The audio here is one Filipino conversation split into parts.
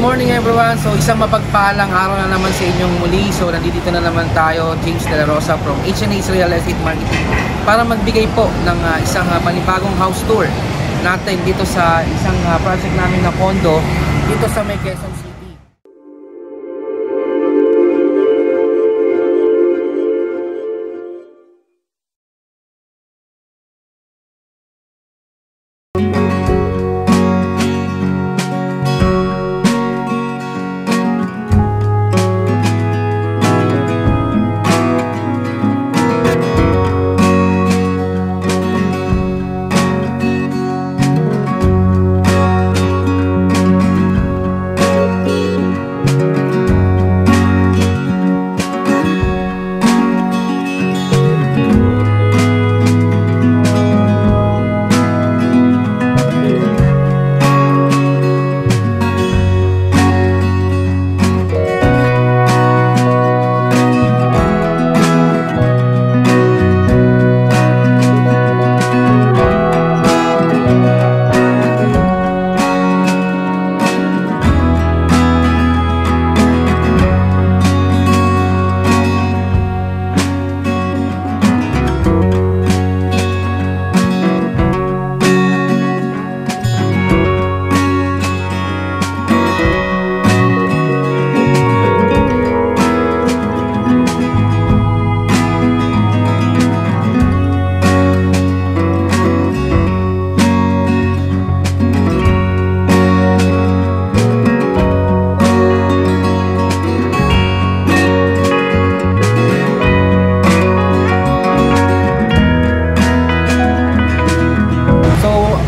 morning everyone. So isang mapagpalang araw na naman sa inyong muli. So nandito na naman tayo, James De La Rosa from H&H Real Estate Marketing para magbigay po ng isang panibagong house tour natin dito sa isang project namin na condo dito sa May Quezon City.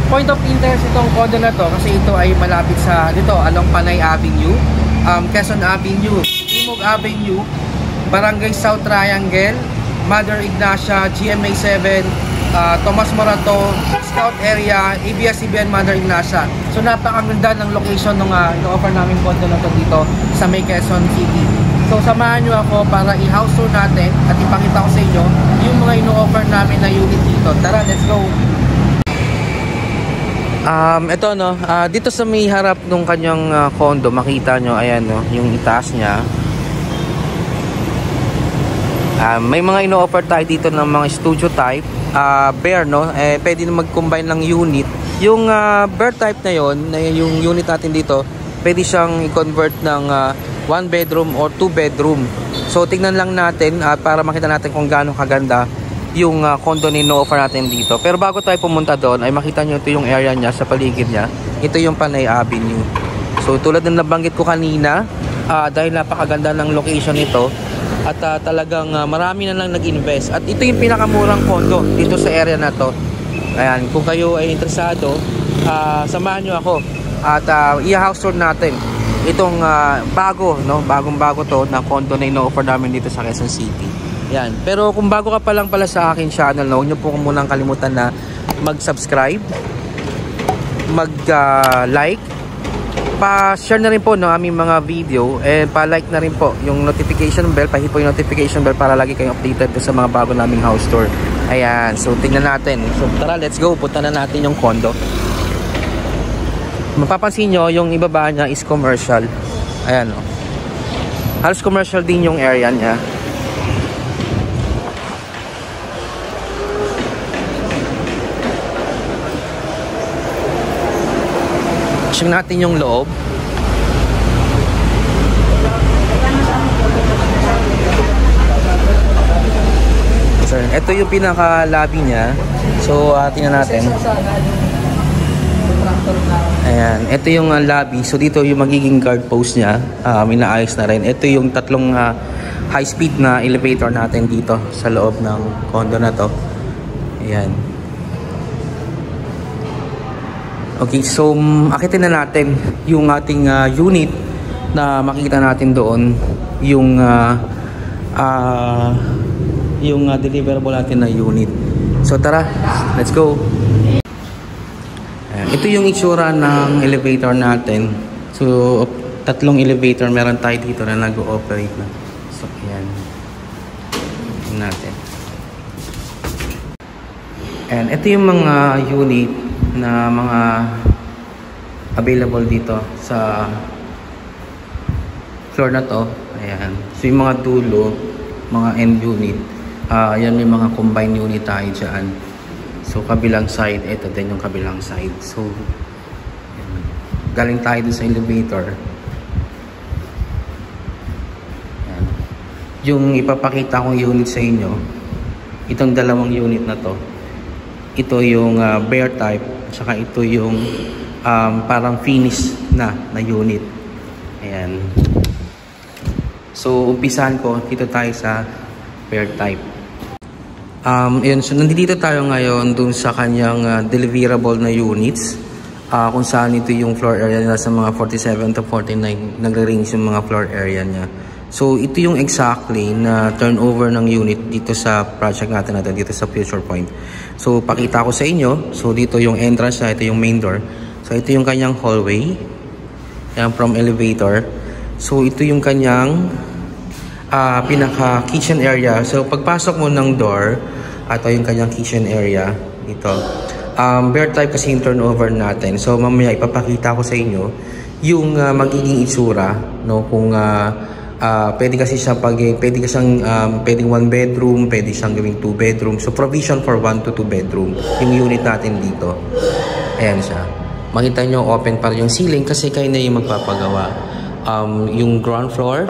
Point of interest itong condo na to kasi ito ay malapit sa dito along Panay Avenue, Quezon Avenue, Timog Avenue, Barangay South Triangle, Mother Ignacia, GMA 7, Tomas Morato, Scout Area, ABS-CBN Mother Ignacia. So napakaganda ng location ng ino-offer namin condo na to dito sa May Quezon City. So samahan nyo ako para i-house tour natin at ipakita ko sa inyo yung mga ino-offer namin na unit dito. Tara, let's go! Ito no, dito sa may harap nung kanyang condo, makita nyo, ayan no, yung itaas niya. May mga ino-offer tayo dito ng mga studio type, bare no, pwede na mag-combine ng unit. Yung bare type na yon, yung unit natin dito, pwede siyang i-convert ng 1 bedroom or 2 bedroom. So tingnan lang natin para makita natin kung gaano kaganda yung condo ni no-offer natin dito. Pero bago tayo pumunta doon ay makita nyo ito yung area niya sa paligid niya. Ito yung Panay Avenue. So tulad ng nabanggit ko kanina, dahil napakaganda ng location nito at talagang marami na lang nag-invest. At ito yung pinakamurang condo dito sa area na to. Ayan, kung kayo ay interesado, samahan nyo ako at i-house tour natin itong bagong-bago to na condo na ino-offer namin dito sa Quezon City. Yan. Pero kung bago ka pa lang pala sa akin channel, huwag nyo po munang kalimutan na mag-subscribe, mag-like, pa-share na rin po ng aming mga video, and pa-like na rin po yung notification bell, pahit po yung notification bell para lagi kayong updated sa mga bago naming house tour. Ayan. So, tingnan natin. So, tara, let's go. Punta na natin yung condo. Mapapansin nyo, yung ibaba niya is commercial. Ayan o. Halos commercial din yung area niya. Check natin yung loob. So, ito yung pinaka-lobby niya. So, tingnan natin. Ayan, ito yung lobby. So, dito yung magiging guard post niya. Inaayos na rin. Ito yung tatlong high-speed na elevator natin dito sa loob ng condo na to. Ayan. Okay, so akitin na natin yung ating unit na makikita natin doon, yung deliverable natin na unit. So tara, let's go. Ito yung itsura ng elevator natin. So tatlong elevator meron tayo dito na nag-ooperate na. So ayan. Tingnan natin. And ito yung mga unit na mga available dito sa floor na to. Ayan. So yung mga dulo, mga end unit, yan may mga combined unit tayo dyan. So kabilang side, ito din yung kabilang side. So ayan. Galing tayo dun sa elevator. Ayan. Yung ipapakita kong unit sa inyo, itong dalawang unit na to, ito yung bare type, saka ito yung parang finish na unit. Ayan. So umpisahan ko, dito tayo sa bare type. Yun, so nandito tayo ngayon dun sa kanyang deliverable na units, kung saan ito yung floor area nila sa mga 47 to 49, nagre-range yung mga floor area niya. So ito yung exactly na turnover ng unit dito sa project natin dito sa Future Point. So pakita ko sa inyo. So dito yung entrance na, ito yung main door. So ito yung kanyang hallway. Yan from elevator. So ito yung kanyang pinaka kitchen area. So pagpasok mo ng door, ito yung kanyang kitchen area dito. Bare type kasi yung turnover natin. So mamaya ipapakita ko sa inyo yung magiging itsura, no, kung pwede kasi siya pwede siyang pwedeng 1 bedroom, pwede siyang gawing 2 bedroom. So provision for 1 to 2 bedroom yung unit natin dito. Ayan siya. Makita nyo open pa yung ceiling kasi kayo na yung magpapagawa. Yung ground floor,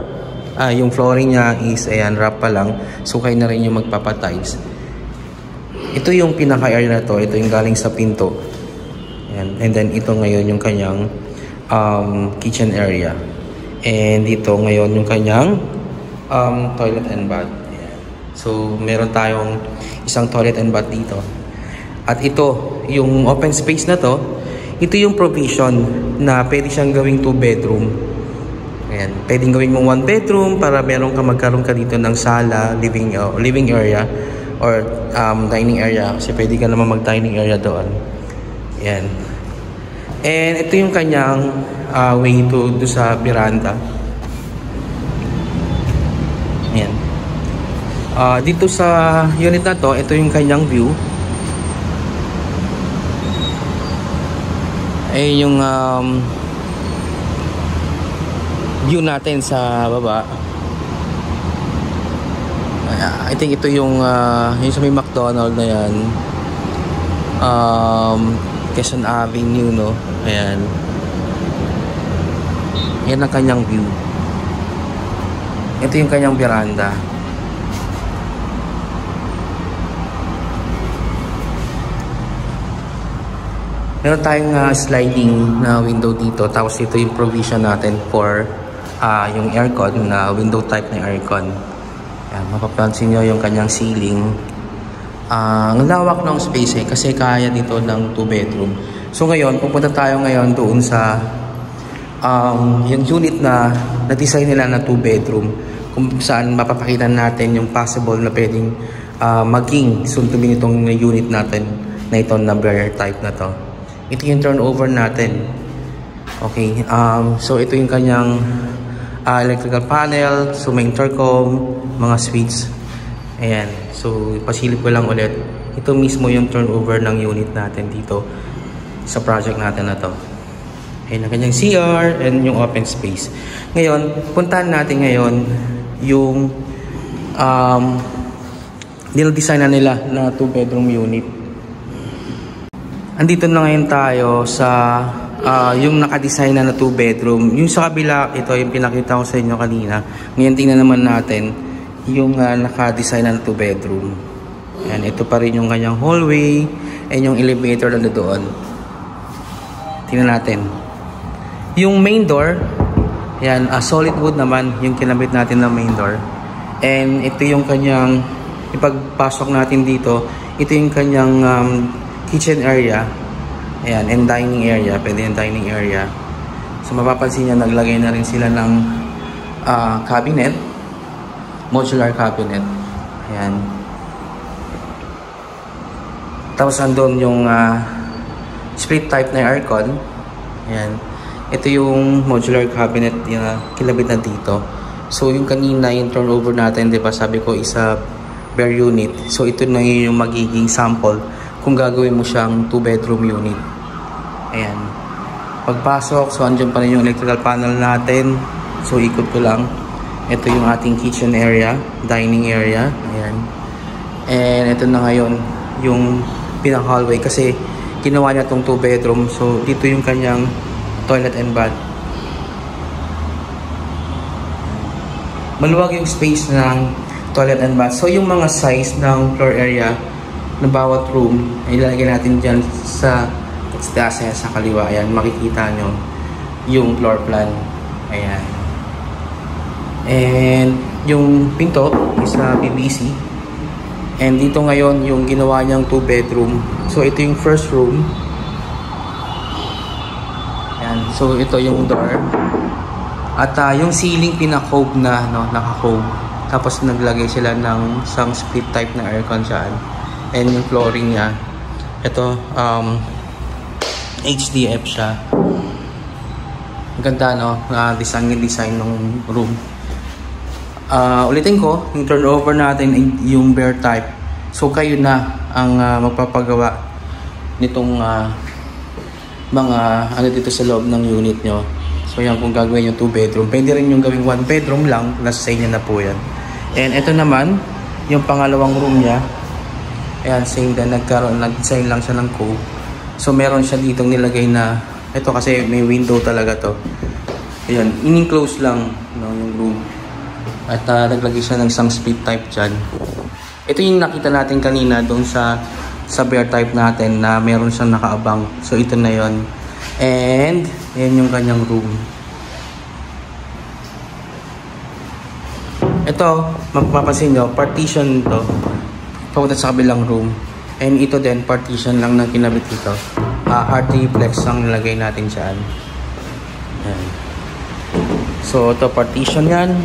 yung flooring niya is ayan, wrap pa lang. So kayo na rin yung magpapatiles. Ito yung pinaka-area na to. Ito yung galing sa pinto. Ayan. And then ito ngayon yung kanyang kitchen area. And dito ngayon yung kanyang toilet and bath. Ayan. So meron tayong isang toilet and bath dito. At ito, yung open space na to, ito yung provision na pwede siyang gawing 2 bedroom. Ayan. Pwedeng gawing mong 1 bedroom para meron ka magkaroon ka dito ng sala, living area or dining area. Kasi pwede ka naman mag-dining area doon. Ayan. And ito yung kanyang way to do sa veranda. Ayan. Dito sa unit na to, ito yung kanyang view. Ay yung view natin sa baba. I think ito yung sa may McDonald na yan. Quezon Avenue, no? Ayan. Yan ang kanyang view. Ito yung kanyang veranda. Meron tayong sliding na window dito. Tapos ito yung provision natin for yung aircon, na window type na aircon. Ayan, mapapansin nyo yung kanyang ceiling. Ang lawak ng space kasi kaya dito ng 2 bedroom. So ngayon, pupunta tayo ngayon doon sa yung unit na na-design nila na 2 bedroom, kung saan mapapakita natin yung possible na pwedeng maging soon to be nitong unit natin na ito na bare type na to. Ito yung turnover natin. Okay, so ito yung kanyang electrical panel, so may intercom, mga switch. Ayan, so pasilip ko lang ulit. Ito mismo yung turnover ng unit natin dito sa project natin na to. Ayan ang kanyang CR and yung open space. Ngayon, puntahan natin ngayon yung nil-design na nila na 2 bedroom unit. Andito na ngayon tayo sa yung nakadesign na 2 bedroom. Yung sa kabila, ito yung pinakita ko sa inyo kanina. Ngayon tingnan naman natin yung naka-design na 2 bedroom. Ayan, ito pa rin yung kanyang hallway and yung elevator na doon. Tingnan natin. Yung main door, ayan, solid wood naman yung kinabit natin na main door. And ito yung kanyang, ipagpasok natin dito, ito yung kanyang kitchen area. Ayan, and dining area. Pwede yung dining area. So mapapansin nyo, naglagay na rin sila ng cabinet. Modular cabinet. Ayan. Tapos andun yung split type na aircon. Ayan. Ito yung modular cabinet yung kilabit na dito. So yung kanina yung turnover natin, di ba, sabi ko isa bare unit. So ito na yung magiging sample kung gagawin mo siyang 2 bedroom unit. Ayan. Pagpasok, so andyan pa rin yung electrical panel natin. So ikot ko lang. Ito yung ating kitchen area, dining area. Ayan. And ito na ngayon yung pinaka-hallway kasi ginawa niya tong 2 bedroom. So dito yung kanyang toilet and bath. Maluwag yung space ng toilet and bath. So yung mga size ng floor area ng bawat room ay ilalagay natin dyan sa taas, sa kaliwa. Ayan, makikita nyo yung floor plan. Ayan. And yung pinto is PVC. And dito ngayon yung ginawa niyang 2 bedroom. So ito yung first room. Ayan. So ito yung door. At yung ceiling pinaka-cove na, no, naka-cove. Tapos naglagay sila ng isang split type na aircon dyan. And yung flooring niya, ito HDF siya. Ang ganda, no? Design ng room. Ulitin ko, yung turnover natin yung bare type. So kayo na ang magpapagawa nitong mga ano dito sa loob ng unit nyo. So yan, kung gagawin yung 2 bedroom, pwede rin yung gawing 1 bedroom lang, nasa sa inyo na po yan. And ito naman, yung pangalawang room niya. Ayan, same din, nag-design lang siya ng cove. So meron siya dito nilagay na, ito kasi may window talaga to. Ayan, in-close lang, no, yung room. At naglagay siya ng isang split type dyan. Ito yung nakita natin kanina doon sa bare type natin na meron siyang nakaabang. So ito na yon. And ayan yung kanyang room. Ito, mapapansin nyo, partition to papunta sa kabilang room. And ito din, partition lang ng kinabit dito. Hard triplex ang nilagay natin dyan. Ayan. So ito, partition yan.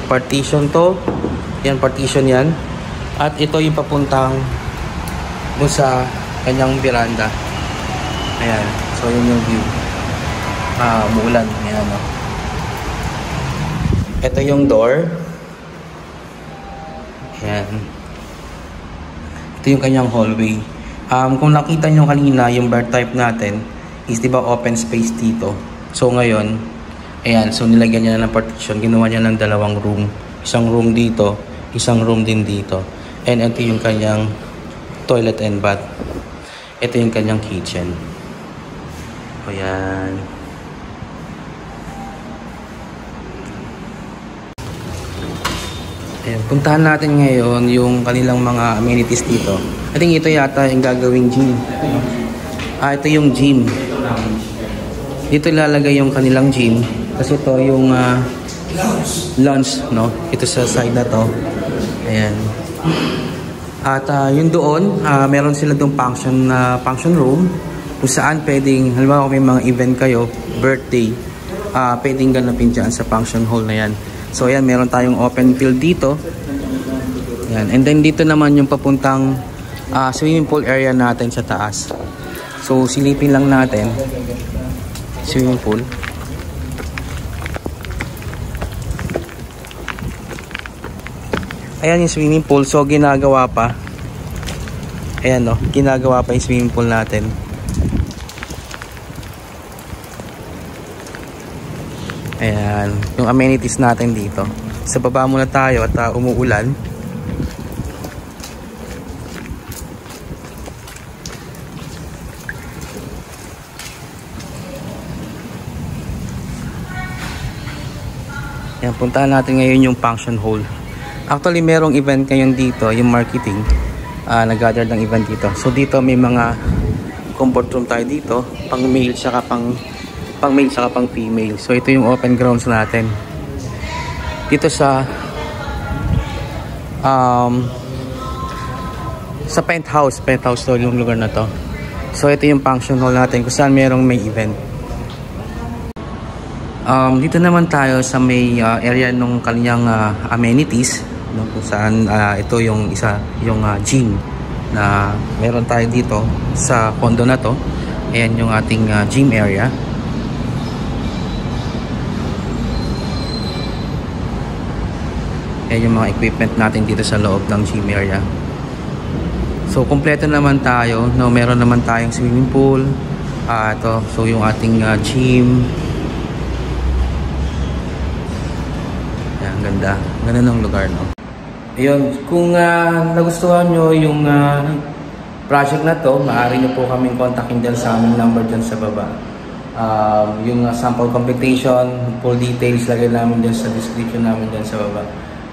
Partition to. Yan, partition yan. At ito yung papuntang dun sa kanyang veranda. Ayan. So yun yung view. Umuulan. Ayan, no? Ito yung door. Ayan. Ito yung kanyang hallway. Kung nakita nyo kanina, yung bar type natin is diba open space dito. So ngayon, ayan, so nilagyan niya na ng partition. Ginawa niya ng 2 room. Isang room dito, isang room din dito. And ito yung kanyang toilet and bath. Ito yung kanyang kitchen. Ayan. Ayan, puntahan natin ngayon yung kanilang mga amenities dito. I think ito yata yung gagawing gym. Ito yung gym. Dito ilalagay yung kanilang gym. Kasi ito yung lounge, no? Ito sa side na to. Ayan. At yun doon, meron sila doon function room. Kung saan pwedeng, halimbawa kung may mga event kayo, birthday, pwedeng ganapin dyan sa function hall na yan. So ayan, meron tayong open field dito. Ayan. And then dito naman yung papuntang swimming pool area natin sa taas. So silipin lang natin swimming pool. Ayan yung swimming pool. So ginagawa pa. Ayan, no, ginagawa pa yung swimming pool natin. Ayan, yung amenities natin dito. Sa baba muna tayo at umuulan. Ayan, puntahan natin ngayon yung function hall. Actually, merong event ngayon dito, yung marketing. Nag-gather ng event dito. So dito may mga comfort room tayo dito, pang male saka pang male saka pang female. So ito yung open grounds natin. Dito sa penthouse to yung lugar na to. So ito yung function hall natin kung saan merong may event. Dito naman tayo sa may area ng kanyang amenities, no, kung saan ito yung isa, yung gym na meron tayo dito sa condo na to. Ayan yung ating gym area. Ayan yung mga equipment natin dito sa loob ng gym area. So kompleto naman tayo, no, meron naman tayong swimming pool. Ito, so yung ating gym. Ang ganda. Ganda ng lugar, no? Ayun, kung nagustuhan nyo yung project na to, maaari nyo po kaming kontakin dyan sa aming number dyan sa baba. Yung sample computation, full details, lagay namin dyan sa description namin dyan sa baba.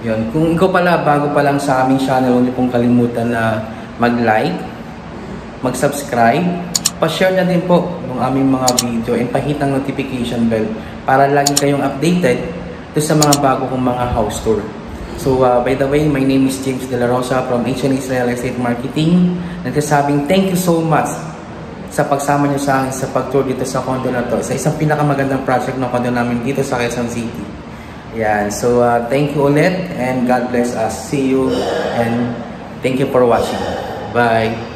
Yun. Kung ikaw pala, bago pa lang sa aming channel, huwag niyo pong kalimutan na mag-like, mag-subscribe, pa-share na din po ng aming mga video and pahit ang notification bell para lagi kayong updated sa mga bago kong mga house tour. So, by the way, my name is James De La Rosa from H&H Real Estate Marketing. Nagsasabing thank you so much sa pagsama niyo sa akin sa pag-tour dito sa condo na to. Sa isang pinakamagandang project ng condo namin dito sa Quezon City. Yan. So, thank you ulit and God bless us. See you and thank you for watching. Bye!